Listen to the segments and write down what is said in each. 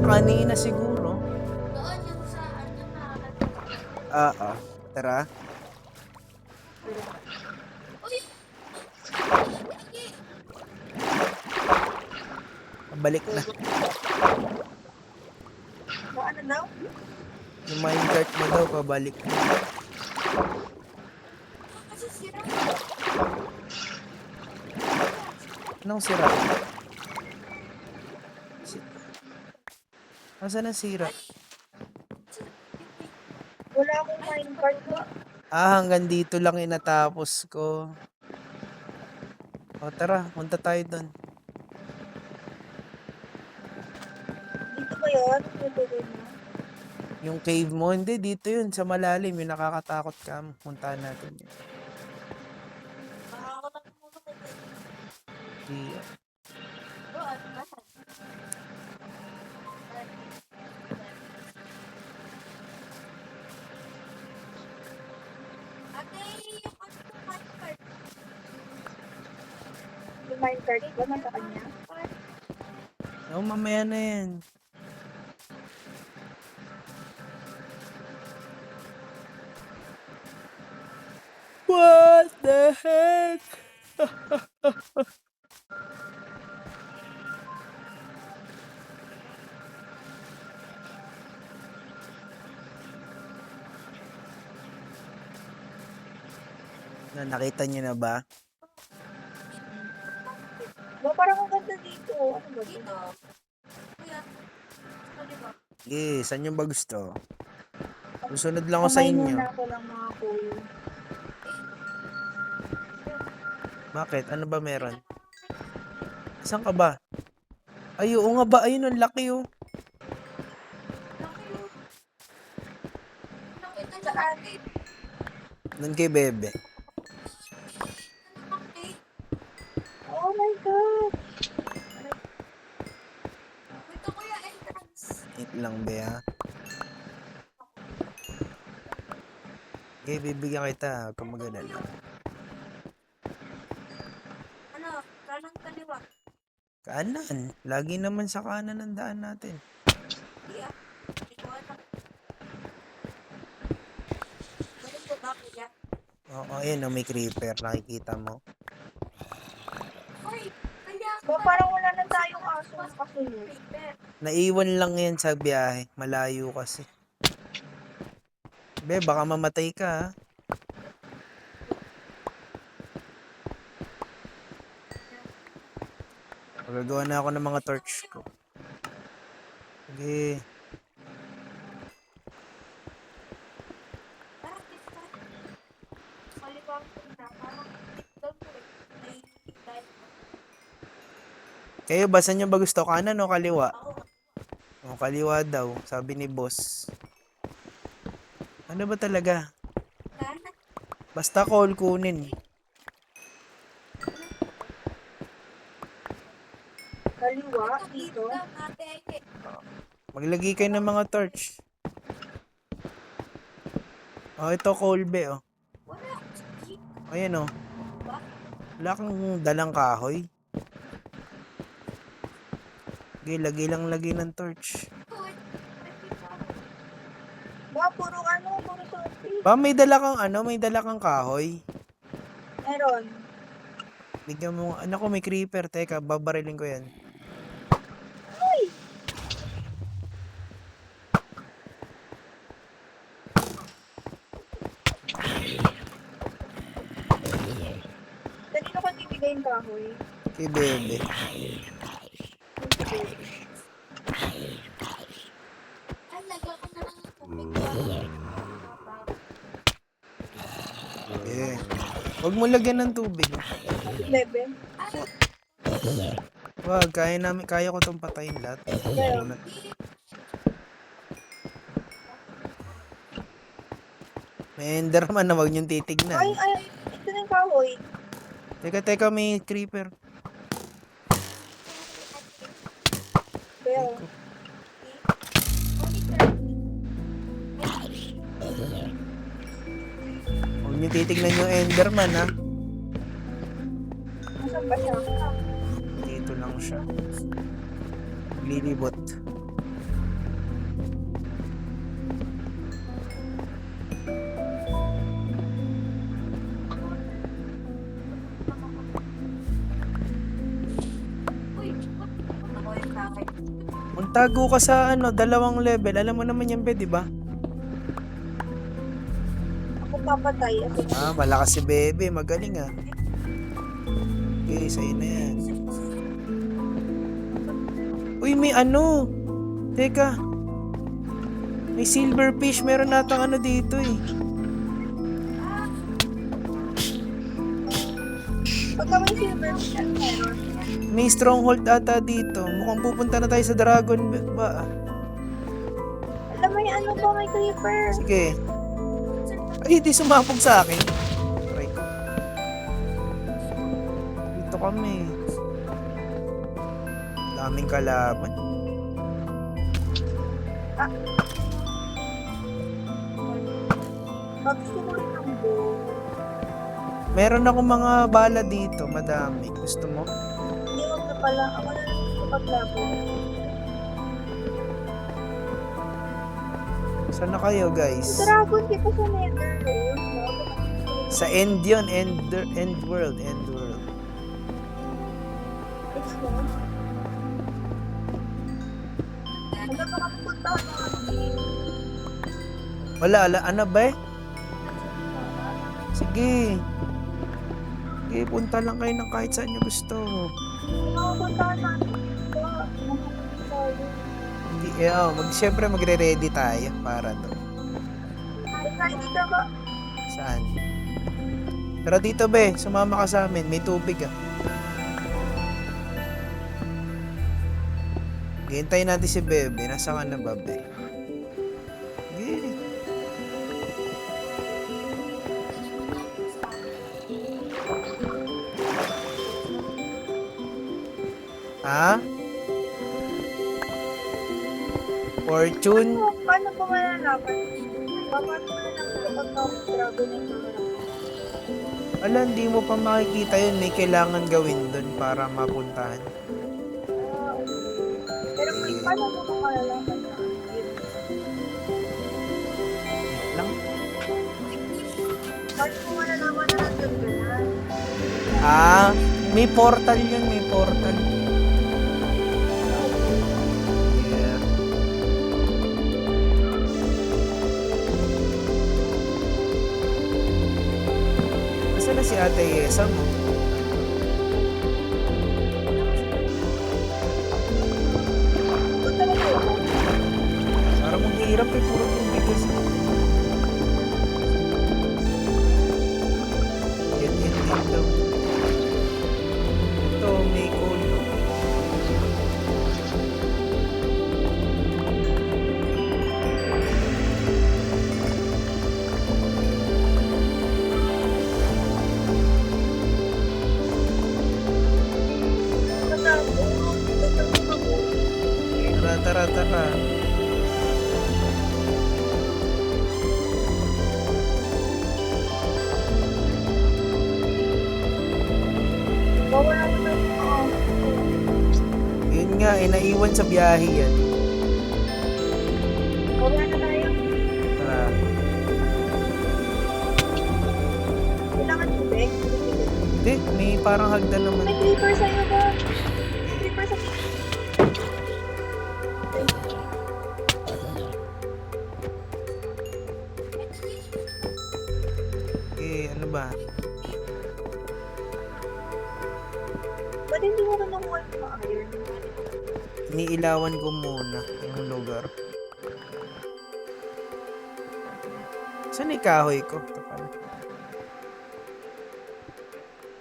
kanina siguro. Doon yung sa ano na. Oo. Tara. Uy! Balik na. Ano daw? Yung minecart mo daw, pabalik na. Kasi sira. Anong sira? Nasaan ang sira? Wala akong minecart ba? Hanggang dito lang inatapos ko. O tara, punta tayo doon. Dito ba yun? Tutuloy na. Yung cave mo, hindi, dito yun, sa malalim, yung nakakatakot ka. Puntahan natin yun. Makakatak mo ba kayo? Di- Doon, nasa. Ate, yung ano yung minecart? Yung minecart ba? Nasa kanya? No, mamaya na yan. What the heck? Nakita niyo na ba? Ba, parang ang ganda dito. Ano ba Dito. ito? Kuya. Ano ba? Saan yung ba gusto? Susunod lang ako sa Kamay inyo. muna ako ng mga coal. Bakit? Ano ba meron? Saan ka ba? Ay, oo nga ba? Ayun, ang laki oh. Nakita niya ate. Doon kay Bebe. Oh my God! Ito kuya, entrance. Wait lang, Be, ha? Okay, bibigyan kita. Huwag kang mag-alala. Ano, kanang kaliwa. Kanan. Lagi naman sa kanan ang daan natin. Kuya. Hindi ko alam. Ano po ba kuya? Oo, ayun, may creeper. Nakikita mo. Uy, kaya Ba, parang wala na tayong aso na kasunod. paper. Naiwan lang yan sa biyahe. Malayo kasi. Be, baka mamatay ka, ha? Magagawa na ako ng mga torch ko. Sige. Parang dito. Kaliwa ko na. Parang dito po eh. May light. Kayo ba, saan nyo ba gusto? Kanan o kaliwa? Ako. O, kaliwa daw. Sabi ni boss. Ano ba talaga? Kanan. Basta call kunin. Kaliwa, Dito dito. lang ate. Maglagay kayo ng mga torch. Oh, ito Colbe, oh. Wala. Ayan, oh. Wala kang dalang kahoy. Okay, lagay ng torch. Ba, puro zombie. Ba, may dala kang kahoy. Meron. Bigyan mo, anak ko, may creeper. Teka, babarilin ko yan. Uy! Kanino ko bibigay yung kahoy? Kay Bebe. Ay, lagyan ko na lang yung tubig. Eh. Huwag mo lagyan ng tubig. Bebe. Wag, kaya ko tong patayin lahat. Meron. May enderman na wag niyong Ay, titignan. ito na yung kahoy. Teka, may creeper. Bell. Huwag niyong titignan yung enderman, ha. Nasaan ba siya? Dito lang siya. Lilibot. Magtago ka sa ano, 2 level. Alam mo naman yan, be, di ba? Ako papatay. Ako Ah, malakas si Bebe. Magaling ah. Okay, sa'yo na yan. Uy, may ano. Teka. May silverfish. Meron natang ano dito eh. Pagka may silver shell, meron. May stronghold ata dito. Mukhang pupunta na tayo sa dragon ba? Alam mo yung ano ba, may creeper. Sige. Ay, di sumapog sa akin. Try ko. Dito kami. Daming kalaban. Magsimul ng bow. Meron akong mga bala dito. Madami. Gusto mo? Hindi, wag na pala. Ako na lang gusto paglabo. Saan na kayo, Yung guys? dragon, di pa sa nether. No? Sa end yun. End world. End world. It's not. Wala pa kami puntahan ng ano game. Wala. Ano ba eh? Sige. Sige, punta lang kayo ng kahit saan nyo gusto. Puntahan natin dito. Tayo. Hindi, siyempre magre-ready tayo para to. Ay, dito ba? Saan? Pero dito be, sumama ka sa amin. May tubig ah. Hintayin natin si Bebe. Nasa ka na ba, Be? Sige. Ha? Fortune? Paano po malalaman? Paano malalaman kapag dragon yung mga Wala, hindi mo pa makikita yun. May kailangan gawin doon para mapuntahan. Pero paano mo malalaman na Wait lang. paano mo malalaman na nandun ka na? Ah, may portal yun. May portal. Yeah. Nasaan na si Ate Yesa mo? Punta na yun. Parang maghihirap eh. Puro tubig kasi. Yan dito. Ito, may condo. Tara. Bawala naman yung Yun nga, naiwan sa biyahe yan. bawala na tayo. Tara. Kailangan tubig. Hindi, may parang hagdan naman. May creeper sa'yo ba? Creeper sa Ano ba? Ba't hindi mo rin nakuha yung mga iron? Iniilawan ko muna yung lugar. Saan yung kahoy ko? Ito pala.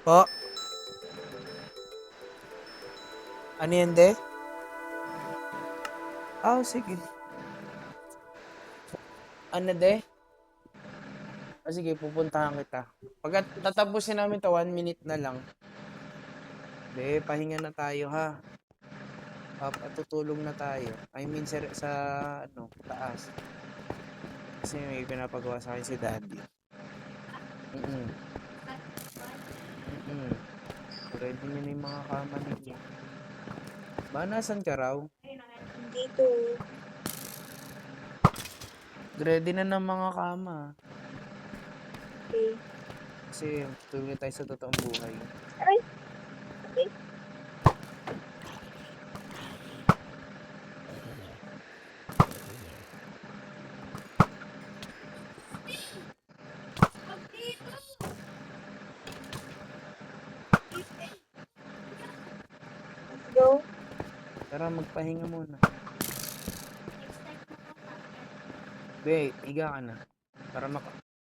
Po? Ano yan, de? Ah, sige. Ano, de? Ah, sige, pupuntahan kita. Pag tatapusin namin to, 1 minute na lang. De, pahinga na tayo, ha? Papatutulong na tayo. I mean, sa taas. Kasi may pinapagawa sa akin si Daddy. Ready nyo na yung mga kama ninyo. Ba, nasan ka raw? Dito. Ready na ng mga kama. Okay. Kasi tutulong tayo sa totoong buhay. Aray! Okay. Tara, magpahinga muna. Next time naman natin. Be, higa ka na. Para